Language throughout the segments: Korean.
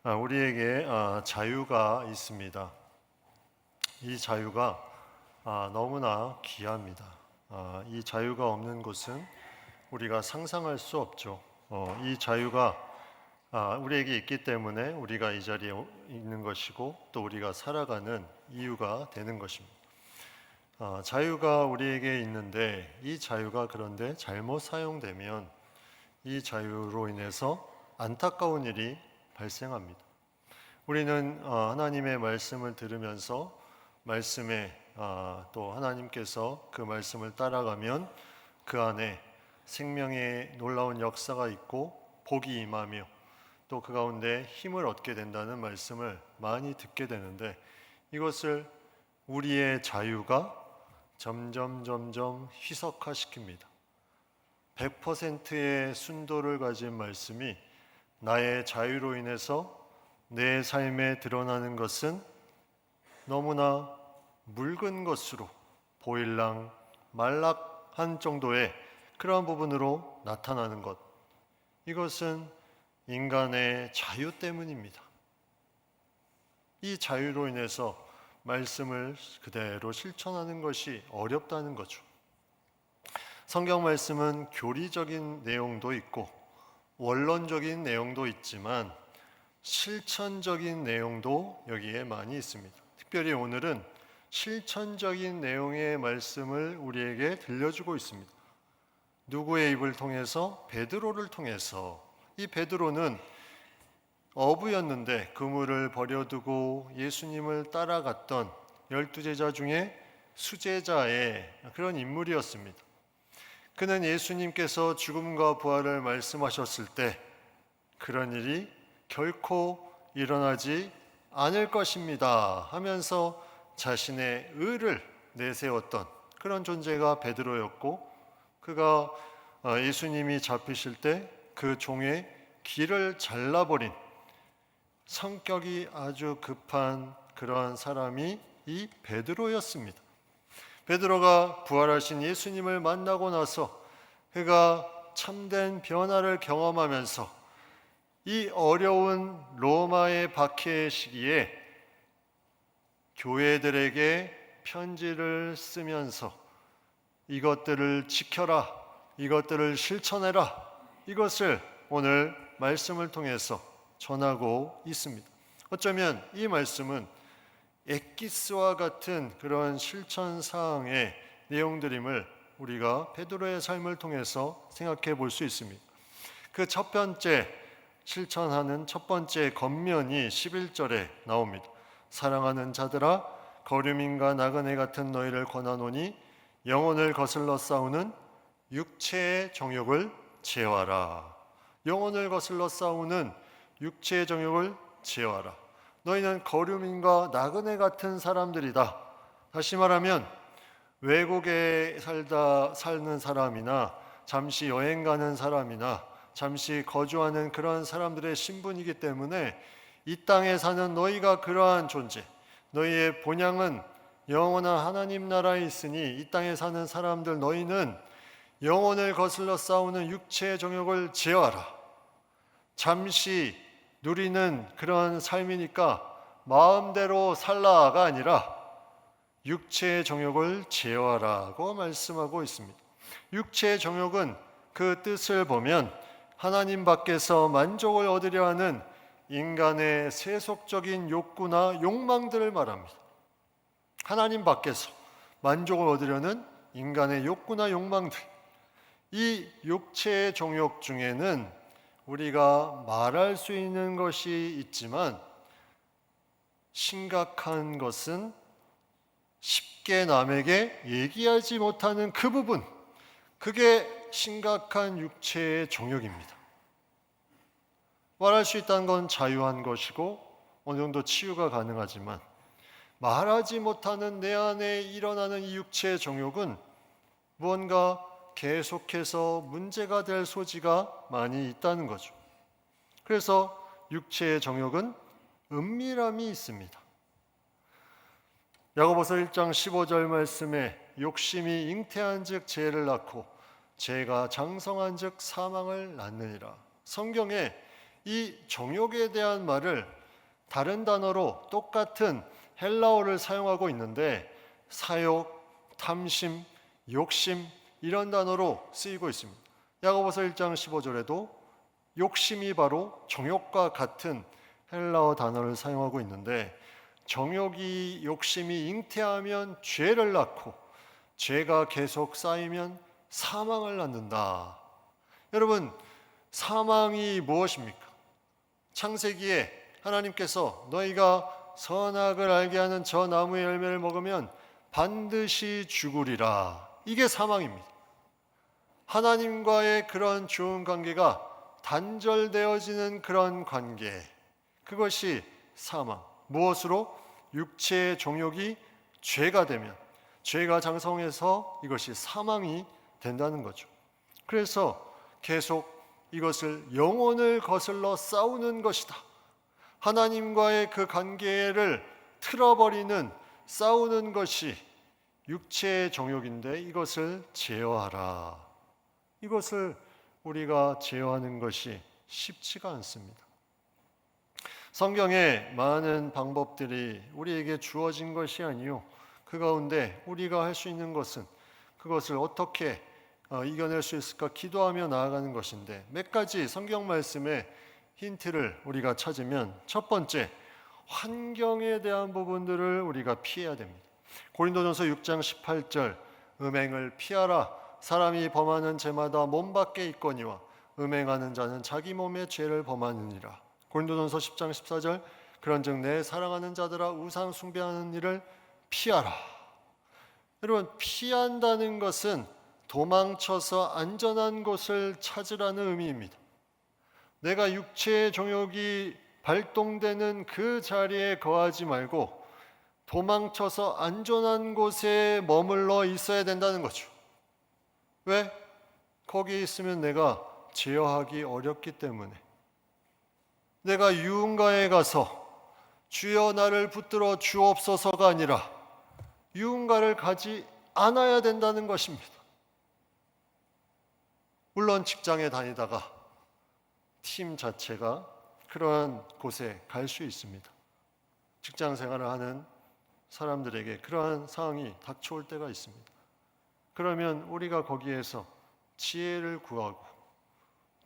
우리에게 자유가 있습니다. 이 자유가 너무나 귀합니다. 이 자유가 없는 곳은 우리가 상상할 수 없죠. 이 자유가 우리에게 있기 때문에 우리가 이 자리에 있는 것이고 또 우리가 살아가는 이유가 되는 것입니다. 자유가 우리에게 있는데 이 자유가 그런데 잘못 사용되면 이 자유로 인해서 안타까운 일이 발생합니다. 우리는 하나님의 말씀을 들으면서 말씀에 또 하나님께서 그 말씀을 따라가면 그 안에 생명의 놀라운 역사가 있고 복이 임하며 또 그 가운데 힘을 얻게 된다는 말씀을 많이 듣게 되는데 이것을 우리의 자유가 점점 희석화시킵니다. 100%의 순도를 가진 말씀이 나의 자유로 인해서 내 삶에 드러나는 것은 너무나 묽은 것으로 보일랑 말락한 정도의 그러한 부분으로 나타나는 것, 이것은 인간의 자유 때문입니다. 이 자유로 인해서 말씀을 그대로 실천하는 것이 어렵다는 거죠. 성경 말씀은 교리적인 내용도 있고 원론적인 내용도 있지만 실천적인 내용도 여기에 많이 있습니다. 특별히 오늘은 실천적인 내용의 말씀을 우리에게 들려주고 있습니다. 누구의 입을 통해서? 베드로를 통해서. 이 베드로는 어부였는데 그물을 버려두고 예수님을 따라갔던 12제자 중에 수제자의 그런 인물이었습니다. 그는 예수님께서 죽음과 부활을 말씀하셨을 때 그런 일이 결코 일어나지 않을 것입니다 하면서 자신의 의를 내세웠던 그런 존재가 베드로였고, 그가 예수님이 잡히실 때 그 종의 귀를 잘라버린 성격이 아주 급한 그러한 사람이 이 베드로였습니다. 베드로가 부활하신 예수님을 만나고 나서 그가 참된 변화를 경험하면서 이 어려운 로마의 박해 시기에 교회들에게 편지를 쓰면서 이것들을 지켜라, 이것들을 실천해라, 이것을 오늘 말씀을 통해서 전하고 있습니다. 어쩌면 이 말씀은 엑기스와 같은 그런 실천 사항의 내용들임을 우리가 베드로의 삶을 통해서 생각해 볼 수 있습니다. 그 첫 번째 실천하는 첫 번째 겉면이 11절에 나옵니다. 사랑하는 자들아, 거류민과 나그네 같은 너희를 권하노니 영혼을 거슬러 싸우는 육체의 정욕을 제어하라. 영혼을 거슬러 싸우는 육체의 정욕을 제어하라. 너희는 거류민과 나그네 같은 사람들이다. 다시 말하면 외국에 사는 사람이나 잠시 여행 가는 사람이나 잠시 거주하는 그런 사람들의 신분이기 때문에 이 땅에 사는 너희가 그러한 존재, 너희의 본향은 영원한 하나님 나라에 있으니 이 땅에 사는 사람들 너희는 영혼을 거슬러 싸우는 육체의 정욕을 제어하라. 잠시 누리는 그런 삶이니까 마음대로 살라가 아니라 육체의 정욕을 제어하라고 말씀하고 있습니다. 육체의 정욕은 그 뜻을 보면 하나님 밖에서 만족을 얻으려 하는 인간의 세속적인 욕구나 욕망들을 말합니다. 하나님 밖에서 만족을 얻으려는 인간의 욕구나 욕망들, 이 육체의 정욕 중에는 우리가 말할 수 있는 것이 있지만 심각한 것은 쉽게 남에게 얘기하지 못하는 그 부분, 그게 심각한 육체의 정욕입니다. 말할 수 있다는 건 자유한 것이고 어느 정도 치유가 가능하지만 말하지 못하는 내 안에 일어나는 이 육체의 정욕은 무언가 계속해서 문제가 될 소지가 많이 있다는 거죠. 그래서 육체의 정욕은 은밀함이 있습니다. 야고보서 1장 15절 말씀에 욕심이 잉태한즉 죄를 낳고 죄가 장성한즉 사망을 낳느니라. 성경에 이 정욕에 대한 말을 다른 단어로 똑같은 헬라어를 사용하고 있는데 사욕, 탐심, 욕심 이런 단어로 쓰이고 있습니다. 야고보서 1장 15절에도 욕심이 바로 정욕과 같은 헬라어 단어를 사용하고 있는데 정욕이 욕심이 잉태하면 죄를 낳고 죄가 계속 쌓이면 사망을 낳는다. 여러분, 사망이 무엇입니까? 창세기에 하나님께서 너희가 선악을 알게 하는 저 나무의 열매를 먹으면 반드시 죽으리라. 이게 사망입니다. 하나님과의 그런 좋은 관계가 단절되어지는 그런 관계, 그것이 사망. 무엇으로? 육체의 정욕이 죄가 되면, 죄가 장성해서 이것이 사망이 된다는 거죠. 그래서 계속 이것을 영혼을 거슬러 싸우는 것이다. 하나님과의 그 관계를 틀어버리는 싸우는 것이 육체의 정욕인데 이것을 제어하라. 이것을 우리가 제어하는 것이 쉽지가 않습니다. 성경에 많은 방법들이 우리에게 주어진 것이 아니요, 그 가운데 우리가 할 수 있는 것은 그것을 어떻게 이겨낼 수 있을까 기도하며 나아가는 것인데 몇 가지 성경 말씀의 힌트를 우리가 찾으면 첫 번째, 환경에 대한 부분들을 우리가 피해야 됩니다. 고린도전서 6장 18절 음행을 피하라. 사람이 범하는 죄마다 몸 밖에 있거니와 음행하는 자는 자기 몸의 죄를 범하느니라. 고린도전서 10장 14절 그런즉 내 사랑하는 자들아 우상 숭배하는 일을 피하라. 여러분, 피한다는 것은 도망쳐서 안전한 곳을 찾으라는 의미입니다. 내가 육체의 정욕이 발동되는 그 자리에 거하지 말고 도망쳐서 안전한 곳에 머물러 있어야 된다는 거죠. 왜? 거기 있으면 내가 제어하기 어렵기 때문에. 내가 유흥가에 가서 주여 나를 붙들어 주옵소서가 아니라 유흥가를 가지 않아야 된다는 것입니다. 물론 직장에 다니다가 팀 자체가 그러한 곳에 갈 수 있습니다. 직장 생활을 하는 사람들에게 그러한 상황이 닥쳐올 때가 있습니다. 그러면 우리가 거기에서 지혜를 구하고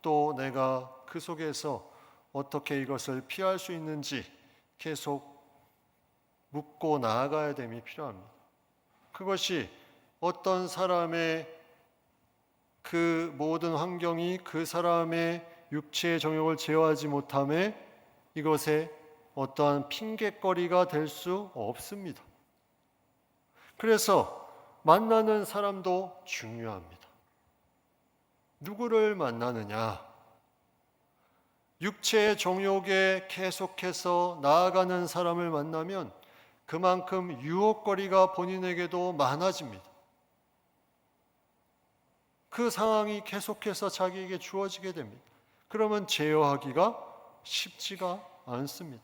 또 내가 그 속에서 어떻게 이것을 피할 수 있는지 계속 묻고 나아가야 됨이 필요합니다. 그것이 어떤 사람의 그 모든 환경이 그 사람의 육체의 정욕을 제어하지 못함에 이것에 어떠한 핑곗거리가 될 수 없습니다. 그래서 만나는 사람도 중요합니다. 누구를 만나느냐? 육체의 정욕에 계속해서 나아가는 사람을 만나면 그만큼 유혹거리가 본인에게도 많아집니다. 그 상황이 계속해서 자기에게 주어지게 됩니다. 그러면 제어하기가 쉽지가 않습니다.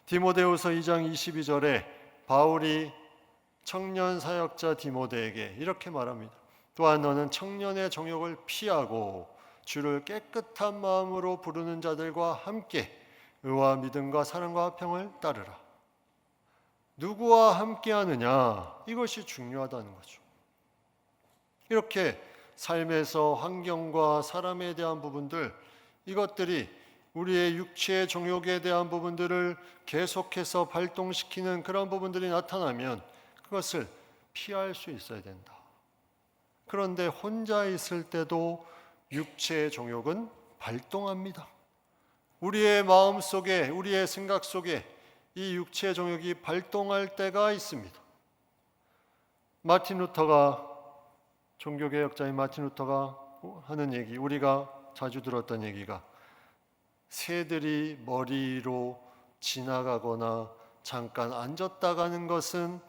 디모데후서 2장 22절에 바울이 청년 사역자 디모데에게 이렇게 말합니다. 또한 너는 청년의 정욕을 피하고 주를 깨끗한 마음으로 부르는 자들과 함께 의와 믿음과 사랑과 평을 따르라. 누구와 함께 하느냐? 이것이 중요하다는 거죠. 이렇게 삶에서 환경과 사람에 대한 부분들, 이것들이 우리의 육체의 정욕에 대한 부분들을 계속해서 발동시키는 그런 부분들이 나타나면 그것을 피할 수 있어야 된다. 그런데 혼자 있을 때도 육체의 정욕은 발동합니다. 우리의 마음 속에, 우리의 생각 속에 이 육체의 정욕이 발동할 때가 있습니다. 종교개혁자인 마틴 루터가 하는 얘기, 우리가 자주 들었던 얘기가 새들이 머리로 지나가거나 잠깐 앉았다 가는 것은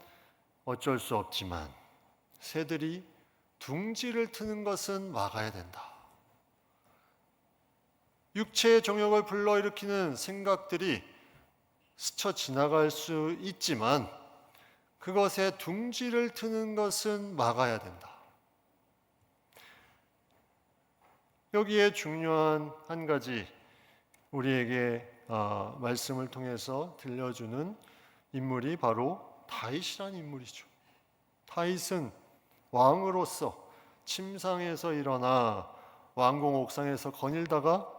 어쩔 수 없지만 새들이 둥지를 트는 것은 막아야 된다. 육체의 정욕을 불러일으키는 생각들이 스쳐 지나갈 수 있지만 그것에 둥지를 트는 것은 막아야 된다. 여기에 중요한 한 가지 우리에게 말씀을 통해서 들려주는 인물이 바로 다윗이라는 인물이죠. 다윗은 왕으로서 침상에서 일어나 왕궁 옥상에서 거닐다가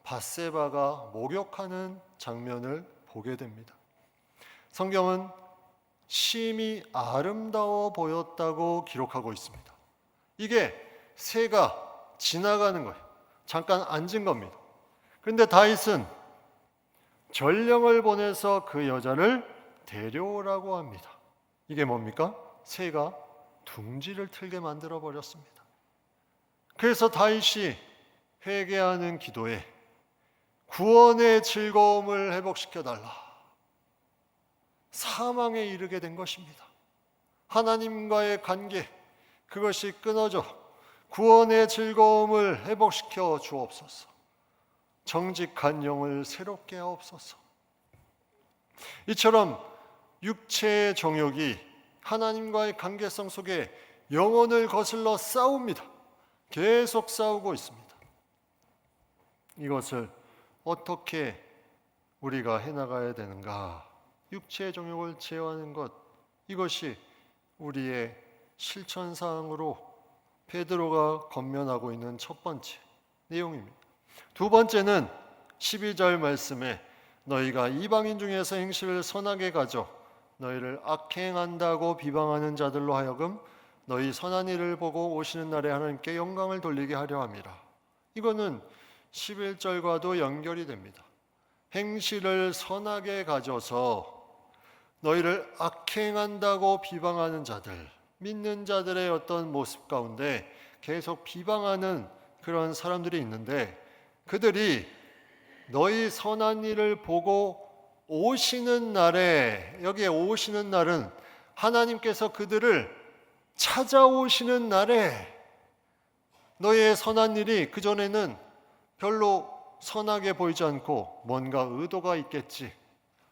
밧세바가 목욕하는 장면을 보게 됩니다. 성경은 심히 아름다워 보였다고 기록하고 있습니다. 이게 새가 지나가는 거예요. 잠깐 앉은 겁니다. 그런데 다윗은 전령을 보내서 그 여자를 데려오라고 합니다. 이게 뭡니까? 새가 둥지를 틀게 만들어 버렸습니다. 그래서 다윗이 회개하는 기도에 구원의 즐거움을 회복시켜 달라. 사망에 이르게 된 것입니다. 하나님과의 관계, 그것이 끊어져 구원의 즐거움을 회복시켜 주옵소서. 정직한 영을 새롭게 하옵소서. 이처럼 육체의 정욕이 하나님과의 관계성 속에 영혼을 거슬러 싸웁니다. 계속 싸우고 있습니다. 이것을 어떻게 우리가 해나가야 되는가? 육체의 정욕을 제어하는 것, 이것이 우리의 실천사항으로 베드로가 권면하고 있는 첫 번째 내용입니다. 두 번째는 12절 말씀에 너희가 이방인 중에서 행실을 선하게 가져 너희를 악행한다고 비방하는 자들로 하여금 너희 선한 일을 보고 오시는 날에 하나님께 영광을 돌리게 하려 함이라. 이거는 11절과도 연결이 됩니다. 행실을 선하게 가져서 너희를 악행한다고 비방하는 자들, 믿는 자들의 어떤 모습 가운데 계속 비방하는 그런 사람들이 있는데, 그들이 너희 선한 일을 보고 오시는 날에, 여기에 오시는 날은 하나님께서 그들을 찾아오시는 날에, 너희의 선한 일이 그전에는 별로 선하게 보이지 않고 뭔가 의도가 있겠지,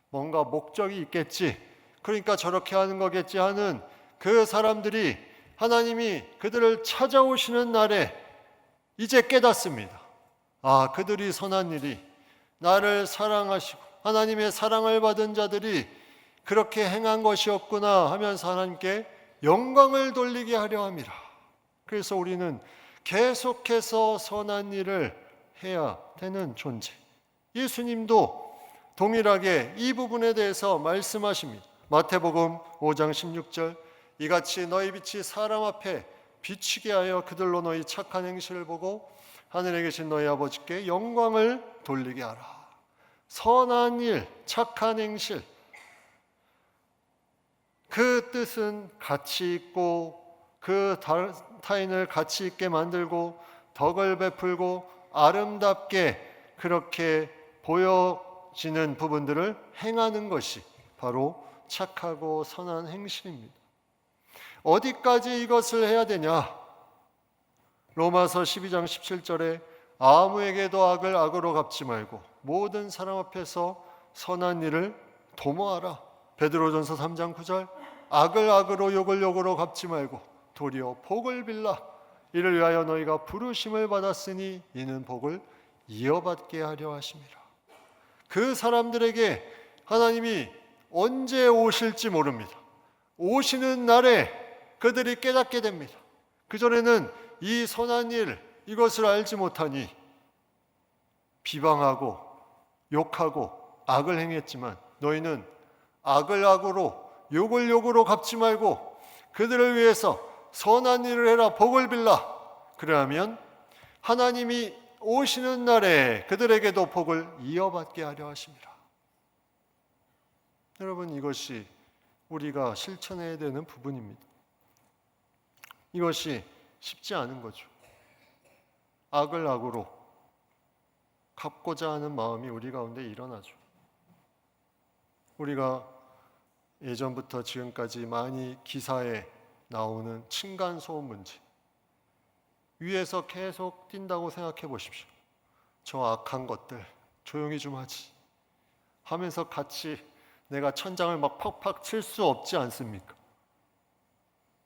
뭔가 목적이 있겠지, 그러니까 저렇게 하는 거겠지 하는 그 사람들이 하나님이 그들을 찾아오시는 날에 이제 깨닫습니다. 아, 그들이 선한 일이, 나를 사랑하시고 하나님의 사랑을 받은 자들이 그렇게 행한 것이었구나 하면서 하나님께 영광을 돌리게 하려 함이라. 그래서 우리는 계속해서 선한 일을 해야 되는 존재. 예수님도 동일하게 이 부분에 대해서 말씀하십니다. 마태복음 5장 16절, 이같이 너희 빛이 사람 앞에 비치게 하여 그들로 너희 착한 행실을 보고 하늘에 계신 너희 아버지께 영광을 돌리게 하라. 선한 일, 착한 행실, 그 뜻은 가치 있고 그 타인을 가치 있게 만들고 덕을 베풀고 아름답게 그렇게 보여지는 부분들을 행하는 것이 바로 착하고 선한 행실입니다. 어디까지 이것을 해야 되냐? 로마서 12장 17절에 아무에게도 악을 악으로 갚지 말고 모든 사람 앞에서 선한 일을 도모하라. 베드로전서 3장 9절, 악을 악으로 욕을 욕으로 갚지 말고 도리어 복을 빌라. 이를 위하여 너희가 부르심을 받았으니 이는 복을 이어받게 하려 하심이라. 그 사람들에게 하나님이 언제 오실지 모릅니다. 오시는 날에 그들이 깨닫게 됩니다. 그전에는 이 선한 일, 이것을 알지 못하니 비방하고 욕하고 악을 행했지만, 너희는 악을 악으로 욕을 욕으로 갚지 말고 그들을 위해서 선한 일을 해라, 복을 빌라. 그러면 하나님이 오시는 날에 그들에게도 복을 이어받게 하려 하십니다. 여러분, 이것이 우리가 실천해야 되는 부분입니다. 이것이 쉽지 않은 거죠. 악을 악으로 갚고자 하는 마음이 우리 가운데 일어나죠. 우리가 예전부터 지금까지 많이 기사에 나오는 층간소음 문제, 위에서 계속 뛴다고 생각해 보십시오. 저 악한 것들 조용히 좀 하지 하면서 같이 내가 천장을 막 팍팍 칠 수 없지 않습니까?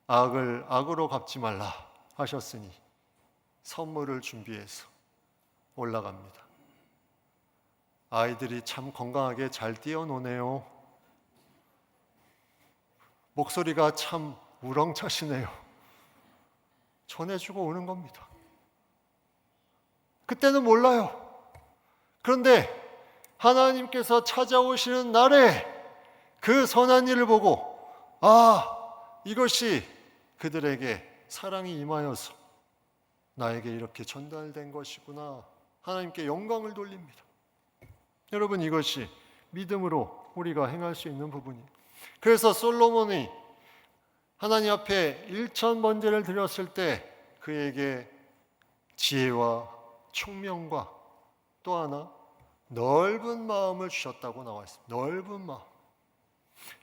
악을 악으로 갚지 말라 하셨으니 선물을 준비해서 올라갑니다. 아이들이 참 건강하게 잘 뛰어노네요. 목소리가 참 우렁차시네요. 전해주고 오는 겁니다. 그때는 몰라요. 그런데 하나님께서 찾아오시는 날에 그 선한 일을 보고 이것이 그들에게 사랑이 임하여서 나에게 이렇게 전달된 것이구나. 하나님께 영광을 돌립니다. 여러분, 이것이 믿음으로 우리가 행할 수 있는 부분이에요. 그래서 솔로몬이 하나님 앞에 일천번제를 드렸을 때 그에게 지혜와 총명과 또 하나 넓은 마음을 주셨다고 나와 있습니다. 넓은 마음.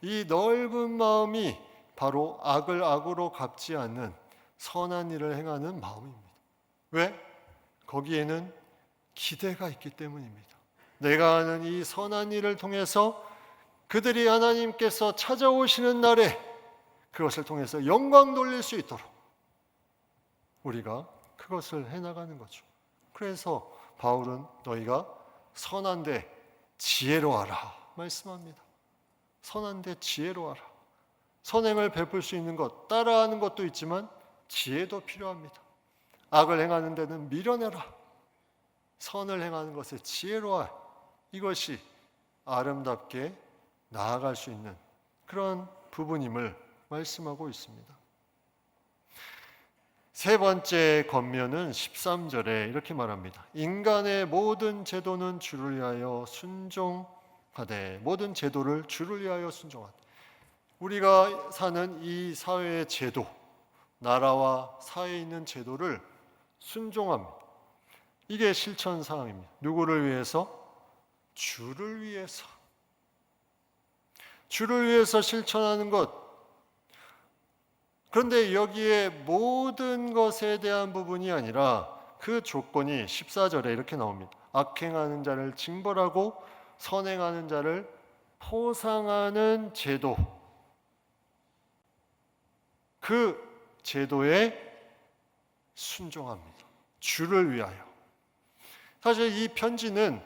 이 넓은 마음이 바로 악을 악으로 갚지 않는 선한 일을 행하는 마음입니다. 왜? 거기에는 기대가 있기 때문입니다. 내가 하는 이 선한 일을 통해서 그들이 하나님께서 찾아오시는 날에 그것을 통해서 영광 돌릴 수 있도록 우리가 그것을 해나가는 거죠. 그래서 바울은 너희가 선한데 지혜로워하라 말씀합니다. 선한데 지혜로워하라. 선행을 베풀 수 있는 것, 따라하는 것도 있지만 지혜도 필요합니다. 악을 행하는 데는 미련해라. 선을 행하는 것에 지혜로워할, 이것이 아름답게 나아갈 수 있는 그런 부분임을 말씀하고 있습니다. 세 번째 권면은 13절에 이렇게 말합니다. 인간의 모든 제도는 주를 위하여 순종하되, 모든 제도를 주를 위하여 순종하되. 우리가 사는 이 사회의 제도, 나라와 사회에 있는 제도를 순종합니다. 이게 실천 사항입니다. 누구를 위해서? 주를 위해서. 주를 위해서 실천하는 것. 그런데 여기에 모든 것에 대한 부분이 아니라 그 조건이 14절에 이렇게 나옵니다. 악행하는 자를 징벌하고 선행하는 자를 포상하는 제도. 그 제도에 순종합니다. 주를 위하여. 사실 이 편지는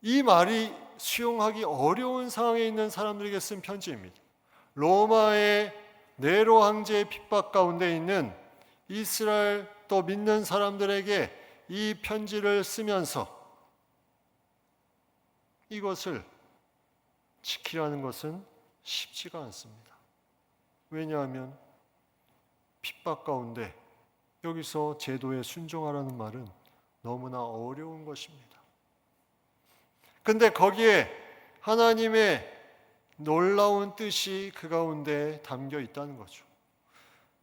이 말이 수용하기 어려운 상황에 있는 사람들에게 쓴 편지입니다. 로마의 네로 황제의 핍박 가운데 있는 이스라엘 또 믿는 사람들에게 이 편지를 쓰면서 이것을 지키라는 것은 쉽지가 않습니다. 왜냐하면 핍박 가운데 여기서 제도에 순종하라는 말은 너무나 어려운 것입니다. 근데 거기에 하나님의 놀라운 뜻이 그 가운데 담겨 있다는 거죠.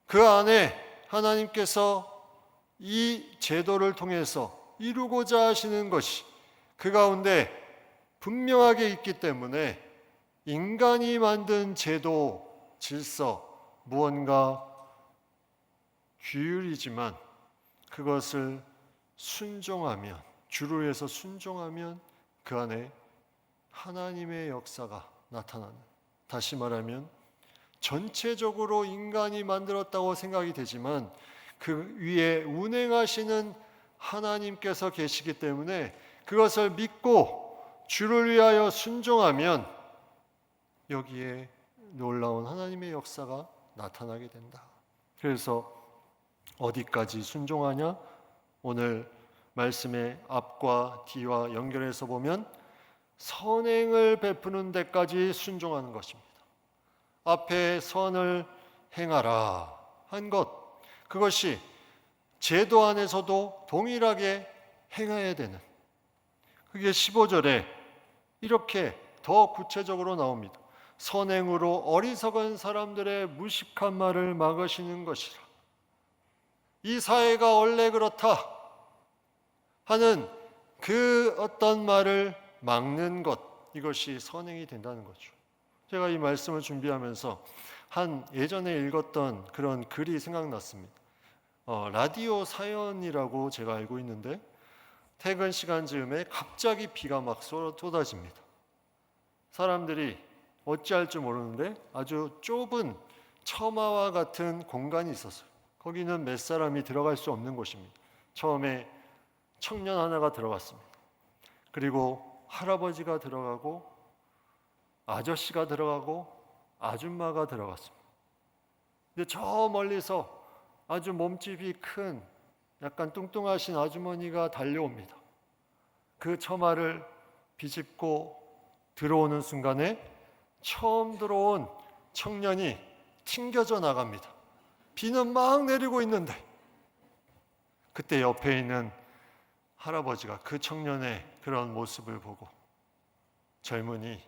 그 안에 하나님께서 이 제도를 통해서 이루고자 하시는 것이 그 가운데 분명하게 있기 때문에 인간이 만든 제도, 질서, 무언가 규율이지만 그것을 순종하면, 주를 위해서 순종하면 그 안에 하나님의 역사가 나타나는, 다시 말하면 전체적으로 인간이 만들었다고 생각이 되지만 그 위에 운행하시는 하나님께서 계시기 때문에 그것을 믿고 주를 위하여 순종하면 여기에 놀라운 하나님의 역사가 나타나게 된다. 그래서 어디까지 순종하냐? 오늘 말씀의 앞과 뒤와 연결해서 보면 선행을 베푸는 데까지 순종하는 것입니다. 앞에 선을 행하라 한 것, 그것이 제도 안에서도 동일하게 행해야 되는, 그게 15절에 이렇게 더 구체적으로 나옵니다. 선행으로 어리석은 사람들의 무식한 말을 막으시는 것이라. 이 사회가 원래 그렇다 하는 그 어떤 말을 막는 것, 이것이 선행이 된다는 거죠. 제가 이 말씀을 준비하면서 예전에 읽었던 그런 글이 생각났습니다. 라디오 사연이라고 제가 알고 있는데 퇴근 시간 즈음에 갑자기 비가 막 쏟아집니다. 사람들이 어찌할 줄 모르는데 아주 좁은 처마와 같은 공간이 있었어요. 거기는 몇 사람이 들어갈 수 없는 곳입니다. 처음에 청년 하나가 들어갔습니다. 그리고 할아버지가 들어가고 아저씨가 들어가고 아줌마가 들어갔습니다. 근데 저 멀리서 아주 몸집이 큰 약간 뚱뚱하신 아주머니가 달려옵니다. 그 처마를 비집고 들어오는 순간에 처음 들어온 청년이 튕겨져 나갑니다. 비는 막 내리고 있는데 그때 옆에 있는 할아버지가 그 청년의 그런 모습을 보고 젊은이,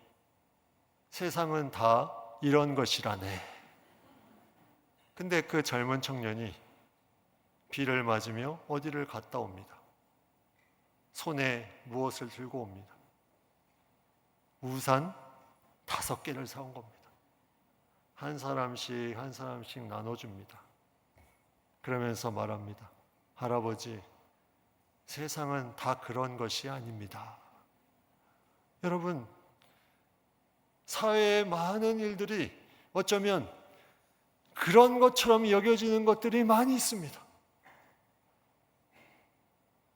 세상은 다 이런 것이라네. 근데 그 젊은 청년이 비를 맞으며 어디를 갔다 옵니다. 손에 무엇을 들고 옵니다. 우산 5개를 사온 겁니다. 한 사람씩 나눠줍니다. 그러면서 말합니다. 할아버지, 세상은 다 그런 것이 아닙니다. 여러분, 사회의 많은 일들이 어쩌면 그런 것처럼 여겨지는 것들이 많이 있습니다.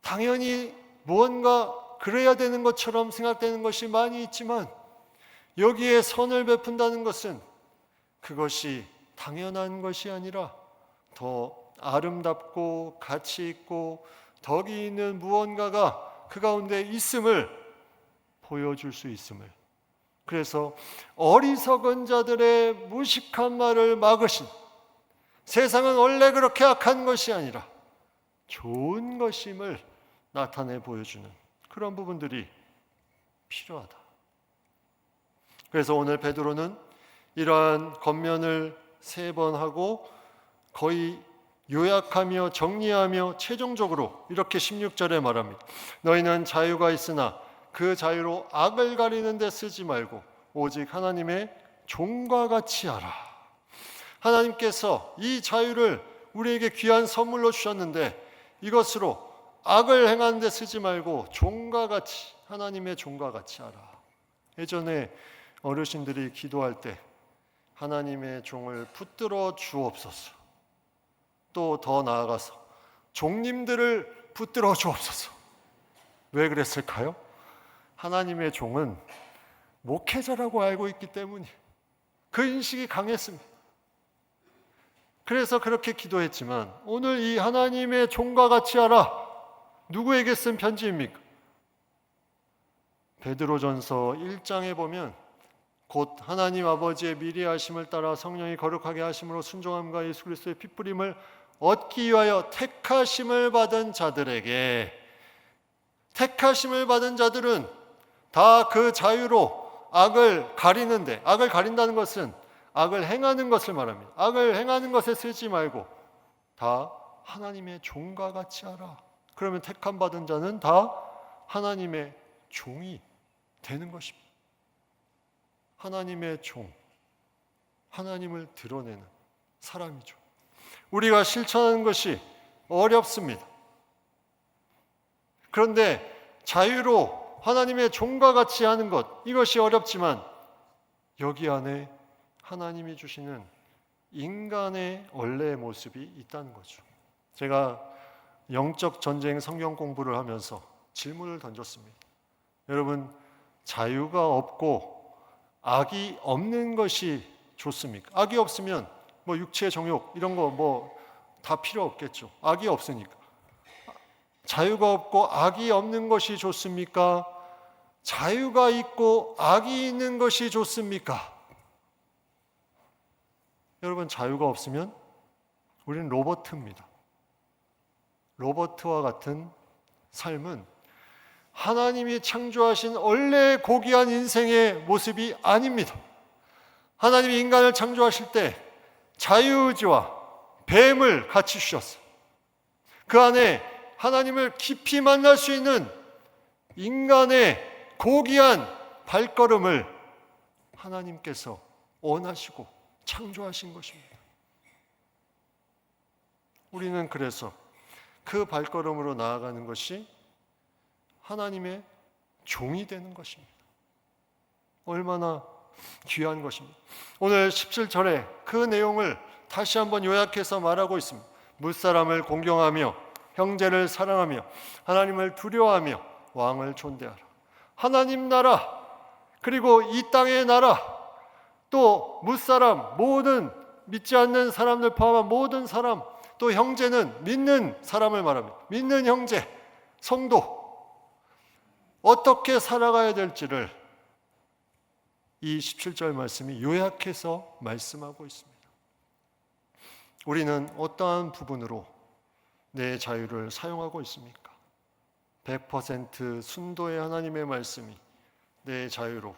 당연히 무언가 그래야 되는 것처럼 생각되는 것이 많이 있지만 여기에 선을 베푼다는 것은 그것이 당연한 것이 아니라 더 아름답고 가치 있고 덕이 있는 무언가가 그 가운데 있음을 보여줄 수 있음을, 그래서 어리석은 자들의 무식한 말을 막으신, 세상은 원래 그렇게 악한 것이 아니라 좋은 것임을 나타내 보여주는 그런 부분들이 필요하다. 그래서 오늘 베드로는 이러한 겉면을 3번 하고 거의 요약하며 정리하며 최종적으로 이렇게 16절에 말합니다. 너희는 자유가 있으나 그 자유로 악을 가리는 데 쓰지 말고 오직 하나님의 종과 같이 하라. 하나님께서 이 자유를 우리에게 귀한 선물로 주셨는데 이것으로 악을 행하는 데 쓰지 말고 종과 같이, 하나님의 종과 같이 하라. 예전에 어르신들이 기도할 때 하나님의 종을 붙들어 주옵소서, 또 더 나아가서 종님들을 붙들어 주옵소서. 왜 그랬을까요? 하나님의 종은 목회자라고 알고 있기 때문에 그 인식이 강했습니다. 그래서 그렇게 기도했지만 오늘 이 하나님의 종과 같이 하라, 누구에게 쓴 편지입니까? 베드로전서 1장에 보면 곧 하나님 아버지의 미리 하심을 따라 성령이 거룩하게 하심으로 순종함과 예수 그리스도의 핏부림을 얻기 위하여 택하심을 받은 자들에게, 택하심을 받은 자들은 다 그 자유로 악을 가리는데, 악을 가린다는 것은 악을 행하는 것을 말합니다. 악을 행하는 것에 쓰지 말고 다 하나님의 종과 같이 하라. 그러면 택함 받은 자는 다 하나님의 종이 되는 것입니다. 하나님의 종, 하나님을 드러내는 사람이죠. 우리가 실천하는 것이 어렵습니다. 그런데 자유로 하나님의 종과 같이 하는 것, 이것이 어렵지만 여기 안에 하나님이 주시는 인간의 원래의 모습이 있다는 거죠. 제가 영적 전쟁 성경 공부를 하면서 질문을 던졌습니다. 여러분, 자유가 없고 악이 없는 것이 좋습니까? 악이 없으면 뭐 육체 정욕 이런 거 뭐 다 필요 없겠죠. 악이 없으니까. 자유가 없고 악이 없는 것이 좋습니까? 자유가 있고 악이 있는 것이 좋습니까? 여러분, 자유가 없으면 우리는 로버트입니다. 로버트와 같은 삶은 하나님이 창조하신 원래 고귀한 인생의 모습이 아닙니다. 하나님이 인간을 창조하실 때 자유의지와 뱀을 같이 주셨어요. 그 안에 하나님을 깊이 만날 수 있는 인간의 고귀한 발걸음을 하나님께서 원하시고 창조하신 것입니다. 우리는 그래서 그 발걸음으로 나아가는 것이 하나님의 종이 되는 것입니다. 얼마나 귀한 것입니다. 오늘 17절에 그 내용을 다시 한번 요약해서 말하고 있습니다. 무사람을 공경하며 형제를 사랑하며 하나님을 두려워하며 왕을 존대하라. 하나님 나라, 그리고 이 땅의 나라, 또 무사람, 모든 믿지 않는 사람들 포함한 모든 사람, 또 형제는 믿는 사람을 말합니다. 믿는 형제, 성도, 어떻게 살아가야 될지를 이 17절 말씀이 요약해서 말씀하고 있습니다. 우리는 어떠한 부분으로 내 자유를 사용하고 있습니까? 100% 순도의 하나님의 말씀이 내 자유로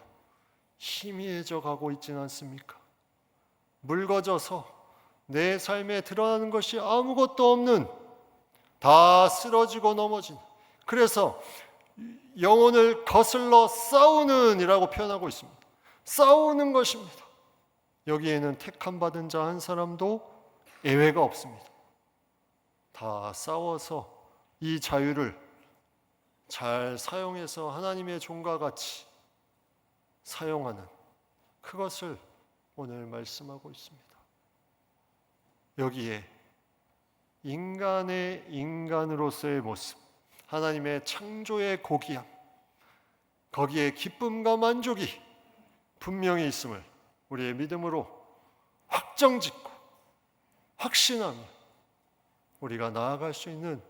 희미해져 가고 있지는 않습니까? 묽어져서 내 삶에 드러나는 것이 아무것도 없는, 다 쓰러지고 넘어진, 그래서 영혼을 거슬러 싸우는 이라고 표현하고 있습니다. 싸우는 것입니다. 여기에는 택함 받은 자 한 사람도 예외가 없습니다. 다 싸워서 이 자유를 잘 사용해서 하나님의 종과 같이 사용하는 그것을 오늘 말씀하고 있습니다. 여기에 인간의 인간으로서의 모습, 하나님의 창조의 고귀함, 거기에 기쁨과 만족이 분명히 있음을 우리의 믿음으로 확정짓고 확신하며 우리가 나아갈 수 있는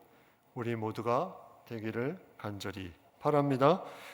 우리 모두가 되기를 간절히 바랍니다.